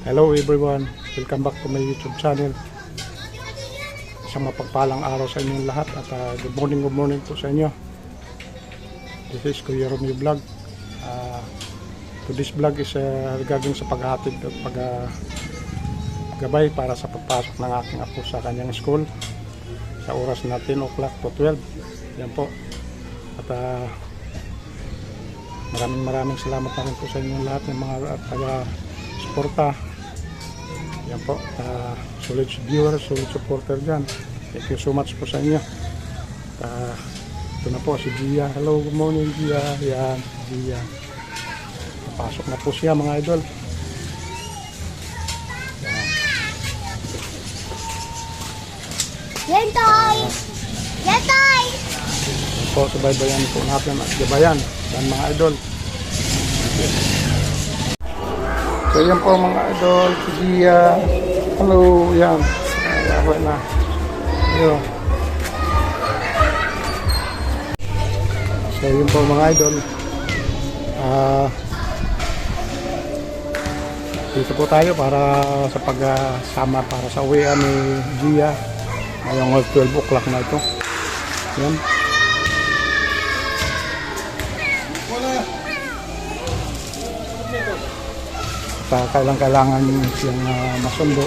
Hello everyone, welcome back to my YouTube channel. Isang mapagpalang araw sa inyong lahat at good morning po sa inyo. This is Kuya Romeo Vlog. Today's vlog is regarding sa paghatid at paggabay para sa pagpasok ng aking apo sa kanyang school sa oras na 10 o'clock to 12. Yan po. At maraming salamat na rin po sa inyong lahat ng mga taga-suporta. Yan po, solid viewers, solid supporter dyan. Thank you so much po sa inyo. Ito na po si Gia. Hello, good morning Gia. Yan, Gia. Napasok na po siya mga idol. Yan tay! Yan tay! Yan po, subaybayan po natin at gabayan. Yan mga idol. So yan po mga idol, si Gia. Hello, yan. Ayaw na. Ayun. So yun po mga idol. Dito po tayo para sa pagsama para sa uwian ni Gia. Ngayong 12 o'clock na ito. Yan. Kailangan siyang masundo.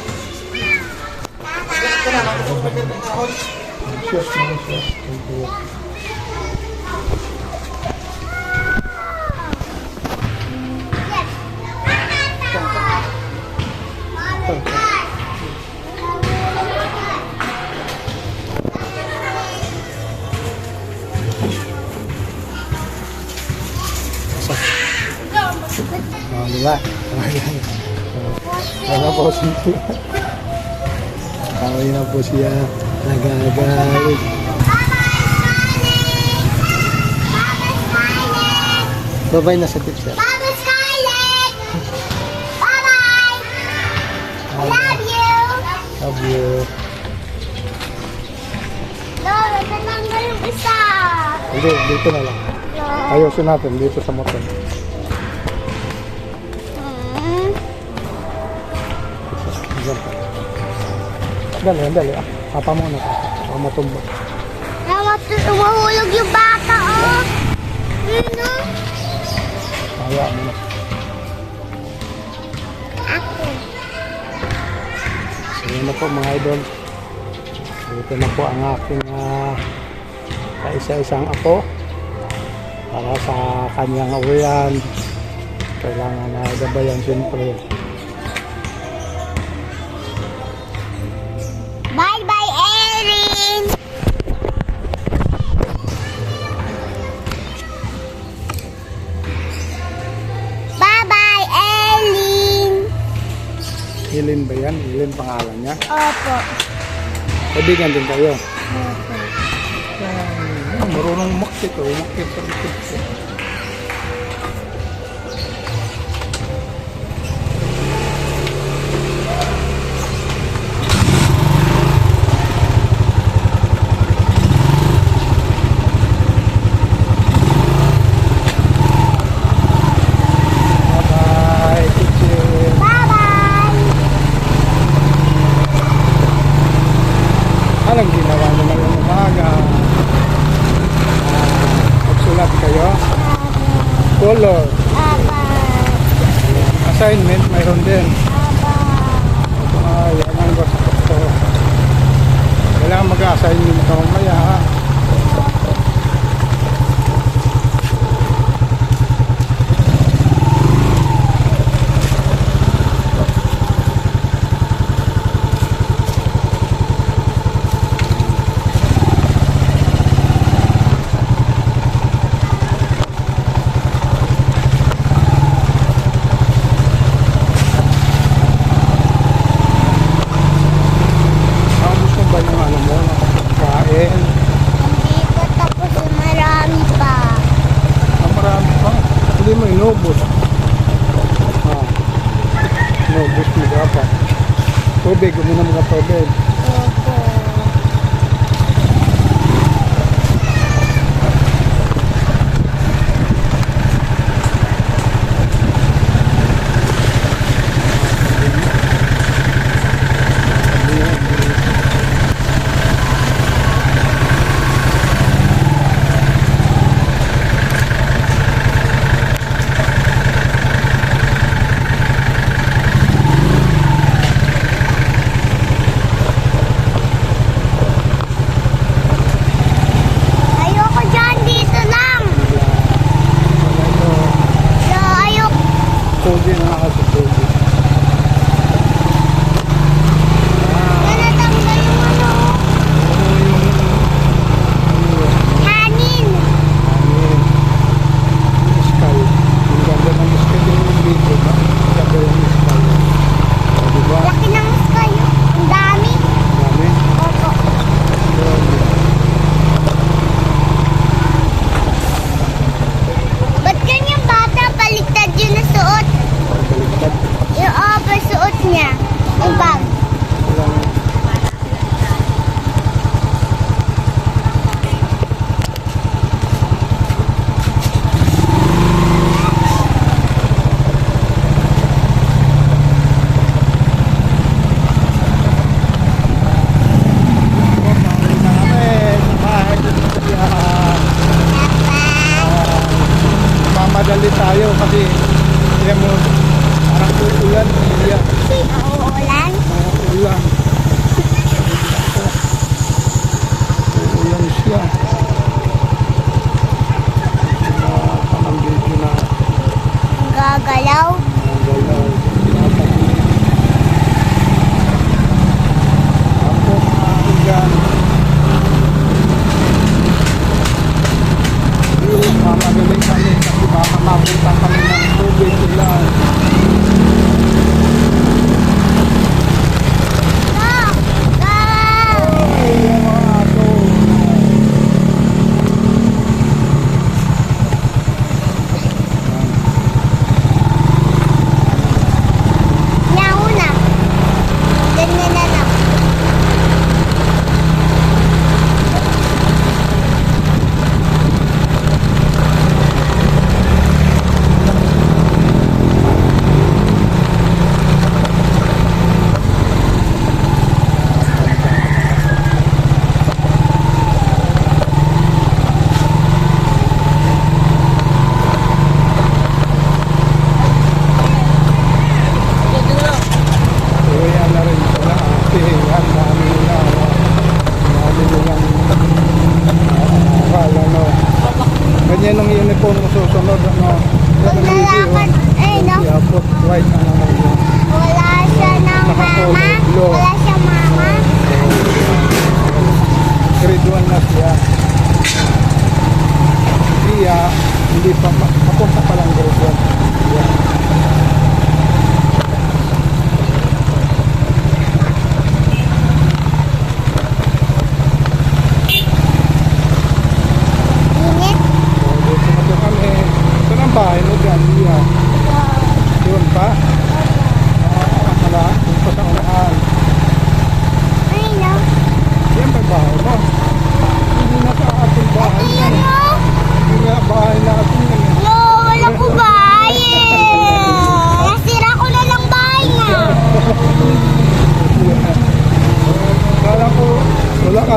Diba? Ano po siya? Kawin na po siya. Nagagalit. Bye-bye na sa teacher. Bye-bye, Scarlett! Bye-bye! I love you! Love you. No, natanggal yung isa! Hindi, dito na lang. No. Ayusin natin dito sa motor. Dali. Papa muna. Papa matumba. Mahulog yung bata, oh! Ano? Kaya mo na. Ako. So yun na po mga idol. Dito na po ang aking kaisa-isang apo. Para sa kanyang uwian. Kailangan na gabayan siyempre. Bye-bye, Erin! Bye-bye, Erin! Hilin ba yan? Hilin pangalan niya? Opo. Kaibigan din kayo. Opo. Marunong umakit o. Umakit sa likod ko. Bye-bye, teacher. Bye-bye! Anong ginawa nyo ngayong umaga? Magsulat kayo? Color. Assignment, mayroon din. Yan ang gusto. Kailangan mag-assignment ka mamaya ha. Gusto ba yung ano mo? Kain? Hindi pa tapos, marami pa. Marami pa. Hindi mo inubos. Inubos mo dapat. Tubig, uminom ka tubig. Opo.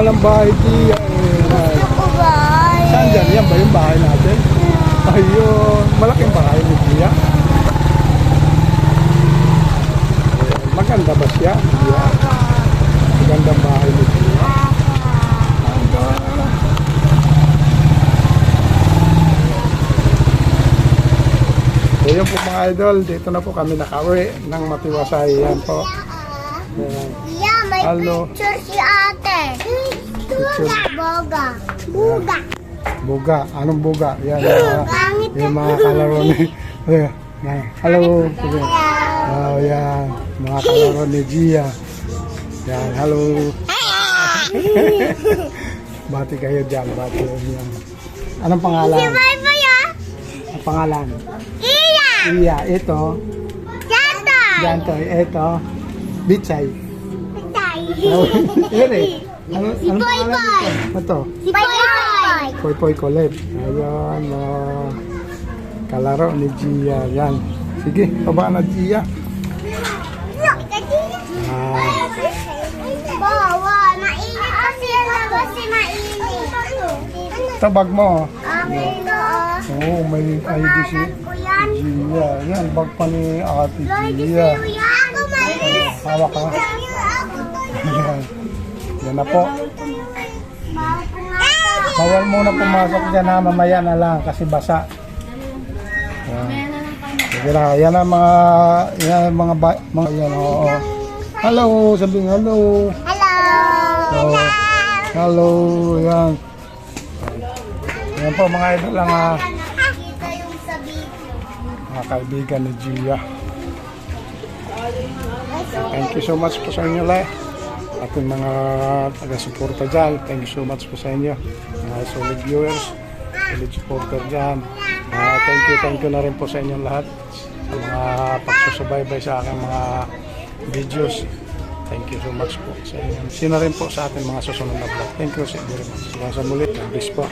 ng bahay Gia. Ayan. Ako ba? Saan dyan? Yan ba yung bahay natin? Ayun. Malaking bahay ni Gia. Maganda ba siya? Gia. Magandang bahay ni Gia. So yun po mga idol, dito na po kami nakauwi ng Matiwasay. Yan po. Ayan. Yeah, may Hello. picture si ate. Picture. Boga. Buga. Buga. Anong buga? Yan. Pangit Yung mga kalaro ni... Ayan. Yan. Hello. Sige. Oh, yan. Mga kalaro ni Gia. Yan. Hello. Bati kayo dyan. Bati kayo dyan. Anong pangalan? Bye bye ah. Ang pangalan? Iya. Iya. Ito. Tata. Ganto. Ito. Bitsay. Tay. Ilan eh? Anong Boy, pangalan boy. nito? Ito. Si Boy Boy. Poy Poy Colette. Ayan. Kalaro ni Gia. Yan. Sige. Baba na Gia. Ah. Bawa, mainit kasi ang labas si mainit. Tabag mo. Amin na. Oo, may ID si Ko yan. Gia. Yan, bag pa ni Ate Lord, Gia. sa'yo yan. Ako mainit. Hawak ka. Ako to. Yan. Yan na po. Bawal Bawal muna pumasok dyan ha. Mamaya na lang kasi basa. Yan. Sige na. Yan ang mga... Yan ang mga yan, oo. Hello. Sabihin hello. Hello. Oh. Hello. Yan. Yan po mga idol lang ha. Nakikita yung sa video. Mga kaibigan ni Gia. Thank you so much po sa inyo lahat. Ating mga taga-suporta dyan. Thank you so much po sa inyo. Mga solid viewers, solid supporter dyan. Thank you na rin po sa inyong lahat. Sa mga pagsusubaybay sa aking mga videos. Thank you so much po sa inyo. Sino rin po sa ating mga susunod na vlog. Thank you very much. Hanggang sa muli. God bless po.